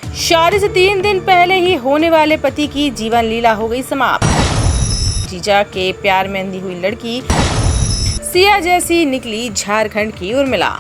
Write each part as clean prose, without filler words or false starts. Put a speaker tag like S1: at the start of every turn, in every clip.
S1: शादी से 3 दिन पहले ही होने वाले पति की जीवन लीला हो गई समाप्त। जीजा के प्यार में अंधी हुई लड़की सिया जैसी निकली झारखंड की उर्मिला।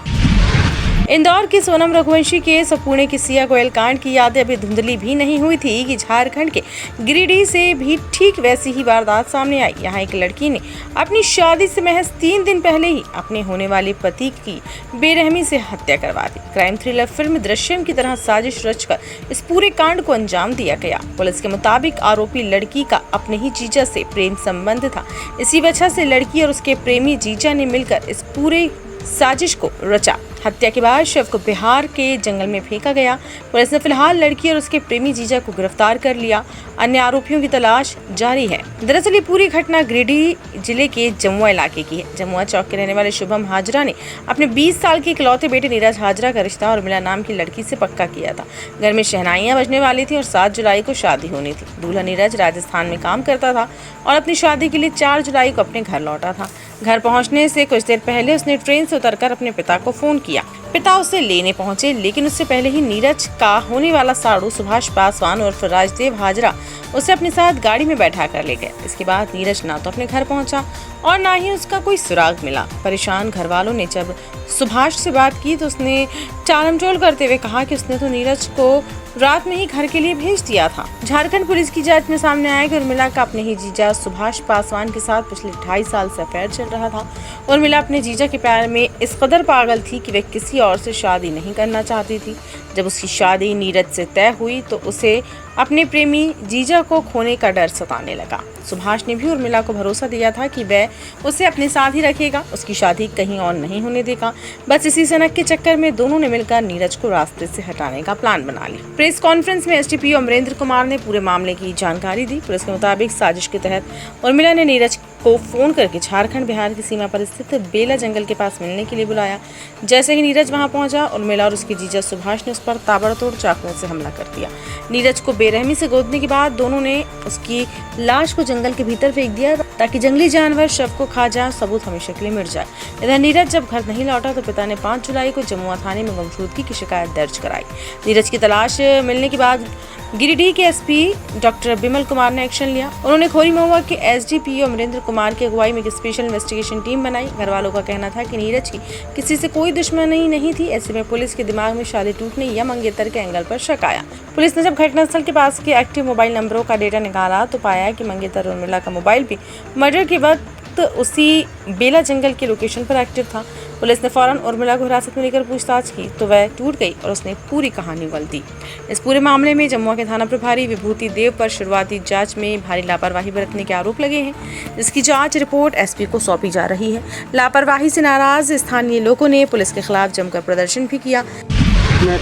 S1: इंदौर की सोनम रघुवंशी केस और पुणे की सिया गोयल कांड की यादें अभी धुंधली भी नहीं हुई थी कि झारखंड के गिरिडीह से भी ठीक वैसी ही वारदात सामने आई। यहाँ एक लड़की ने अपनी शादी से महज 3 दिन पहले ही अपने होने वाले पति की बेरहमी से हत्या करवा दी। क्राइम थ्रिलर फिल्म दृश्यम की तरह साजिश रचकर इस पूरे कांड को अंजाम दिया गया। पुलिस के मुताबिक आरोपी लड़की का अपने ही जीजा से प्रेम संबंध था। इसी वजह से लड़की और उसके प्रेमी जीजा ने मिलकर इस पूरे साजिश को रचा। हत्या के बाद शव को बिहार के जंगल में फेंका गया। पुलिस ने फिलहाल लड़की और उसके प्रेमी जीजा को गिरफ्तार कर लिया। अन्य आरोपियों की तलाश जारी है। दरअसल ये पूरी घटना गिरिडीह जिले के जमुआ इलाके की है। जमुआ चौक के रहने वाले शुभम हाजरा ने अपने 20 साल के इकलौते बेटे नीरज हाजरा का रिश्ता उर्मिला नाम की लड़की से पक्का किया था। घर में शहनाइयां बजने वाली थी और 7 जुलाई को शादी होनी थी। दूल्हा नीरज राजस्थान में काम करता था और अपनी शादी के लिए 4 जुलाई को अपने घर लौटा था। घर पहुंचने से कुछ देर पहले उसने ट्रेन से उतरकर अपने पिता को फोन किया। पिता उसे लेने पहुंचे, लेकिन उससे पहले ही नीरज का होने वाला साड़ू सुभाष पासवान और राजदेव हाजरा उसे अपने साथ गाड़ी में बैठा कर ले गए। इसके बाद नीरज ना तो अपने घर पहुंचा और ना ही उसका कोई सुराग मिला। परेशान घर वालों ने जब सुभाष से बात की तो उसने टालमटोल करते हुए कहा कि उसने तो नीरज को रात में ही घर के लिए भेज दिया था। झारखंड पुलिस की जांच में सामने आया कि उर्मिला का अपने ही जीजा सुभाष पासवान के साथ पिछले 2.5 साल से अफेयर चल रहा था। उर्मिला अपने जीजा के प्यार में इस कदर पागल थी कि वह किसी और से शादी नहीं करना चाहती थी। जब उसकी शादी नीरज से तय हुई तो उसे अपने प्रेमी जीजा को खोने का डर सताने लगा। सुभाष ने भी उर्मिला को भरोसा दिया था कि वह उसे अपने साथ ही रखेगा, उसकी शादी कहीं और नहीं होने देगा। बस इसी सनक के चक्कर में दोनों ने मिलकर नीरज को रास्ते से हटाने का प्लान बना लिया। प्रेस कॉन्फ्रेंस में एसडीपीओ अमरेंद्र कुमार ने पूरे मामले की जानकारी दी। पुलिस के मुताबिक साजिश के तहत उर्मिला ने नीरज को फोन करके झारखंड बिहार की सीमा पर स्थित बेला जंगल के पास मिलने के लिए बुलाया। जैसे ही नीरज वहां पहुंचा, उर्मिला और उसके जीजा सुभाष ने उस पर ताबड़तोड़ चाकुओं से हमला कर दिया। नीरज को बेरहमी से गोदने के बाद दोनों ने उसकी लाश को जंगल के भीतर फेंक दिया ताकि जंगली जानवर शव को खा जाए, सबूत हमेशा के लिए मिट जाए। इधर नीरज जब घर नहीं लौटा तो पिता ने 5 जुलाई को जमुआ थाने में गुमशुदगी की शिकायत दर्ज कराई। नीरज की तलाश मिलने के बाद गिरिडीह के एसपी डॉक्टर बिमल कुमार ने एक्शन लिया। उन्होंने खोरी महुआ के एसडीपीओ अमरेंद्र कुमार की अगुवाई में एक स्पेशल इन्वेस्टिगेशन टीम बनाई। घर वालों का कहना था कि नीरज की किसी से कोई दुश्मनी नहीं थी। ऐसे में पुलिस के दिमाग में शादी टूटने या मंगेतर के एंगल पर शक आया। पुलिस ने जब घटनास्थल के पास के एक्टिव मोबाइल नंबरों का डेटा निकाला तो पाया कि मंगेतर उर्मिला का मोबाइल भी मर्डर के वक्त उसी बेला जंगल के लोकेशन पर एक्टिव था। पुलिस ने फौरन उर्मिला को हिरासत में लेकर पूछताछ की तो वह टूट गई और उसने पूरी कहानी उगल दी। इस पूरे मामले में जमुआ के थाना प्रभारी विभूति देव पर शुरुआती जांच में भारी लापरवाही बरतने के आरोप लगे हैं, जिसकी जांच रिपोर्ट एसपी को सौंपी जा रही है। लापरवाही से नाराज स्थानीय लोगों ने पुलिस के खिलाफ जमकर प्रदर्शन भी किया।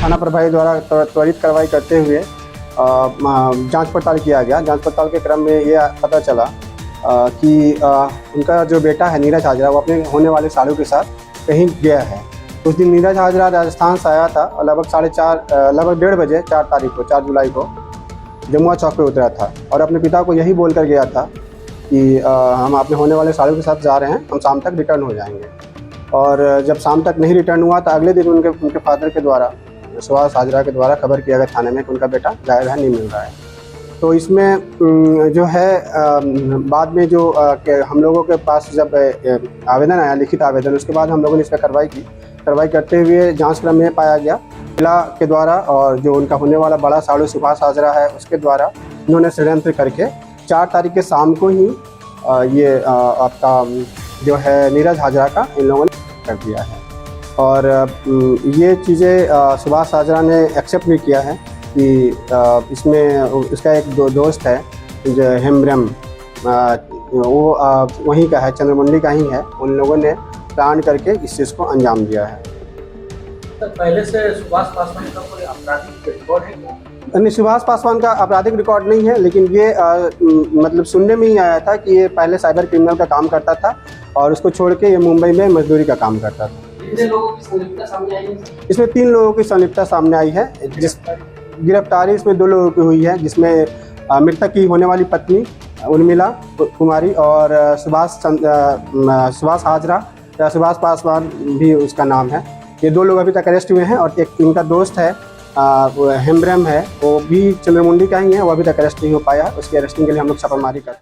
S2: थाना प्रभारी द्वारा त्वरित कार्रवाई करते हुए जाँच पड़ताल किया गया। जाँच पड़ताल के क्रम में ये पता चला कि उनका जो बेटा है नीरज हाजरा, वो अपने होने वाले साड़ू के साथ कहीं गया है। उस दिन नीरज हाजरा राजस्थान से आया था और लगभग 1:30 बजे 4 जुलाई को जमुआ चौक पे उतरा था और अपने पिता को यही बोलकर गया था कि हम अपने होने वाले साड़ू के साथ जा रहे हैं, हम शाम तक रिटर्न हो जाएंगे। और जब शाम तक नहीं रिटर्न हुआ तो अगले दिन उनके फादर के द्वारा, सुभाष हाजरा के द्वारा खबर किया गया थाने में कि उनका बेटा गायब है, नहीं मिल रहा है। तो इसमें जो है बाद में जो हम लोगों के पास जब आवेदन आया, लिखित आवेदन, उसके बाद हम लोगों ने इस पर कार्रवाई की। कार्रवाई करते हुए जांच क्रम में पाया गया जिला के द्वारा और जो उनका होने वाला बड़ा साड़ू सुभाष हाजरा है उसके द्वारा इन्होंने षड्यंत्र करके 4 तारीख के शाम को ही ये आपका जो है नीरज हाजरा का इन लोगों ने कर दिया है। और ये चीज़ें सुभाष हाजरा ने एक्सेप्ट भी किया है कि इसमें उसका एक दोस्त है जो हेमब्रम, वो वहीं का है, चंद्रमुंडी का ही है। उन लोगों ने प्लान करके इस चीज़ को अंजाम दिया है।
S3: तो पहले से सुभाष पासवान का कोई आपराधिक रिकॉर्ड है क्या?
S2: नहीं, सुभाष पासवान का आपराधिक रिकॉर्ड नहीं है, लेकिन ये मतलब सुनने में ही आया था कि ये पहले साइबर क्रिमिनल का काम करता था और उसको छोड़ के ये मुंबई में मजदूरी का काम करता था।
S3: कितने लोगों की संलिप्तता सामने आई है?
S2: इसमें 3 लोगों की संलिप्तता सामने आई है। जिस गिरफ्तारी इसमें 2 लोगों की हुई है, जिसमें मृतक की होने वाली पत्नी उर्मिला कुमारी और सुभाष हाजरा या सुभाष पासवान भी उसका नाम है। ये 2 लोग अभी तक अरेस्ट हुए हैं और एक इनका दोस्त है हेम्ब्रम है वो भी चंद्रमुंडी का ही है, वो अभी तक अरेस्ट नहीं हो पाया है। उसकी अरेस्टिंग के लिए हम लोग छापामारी कर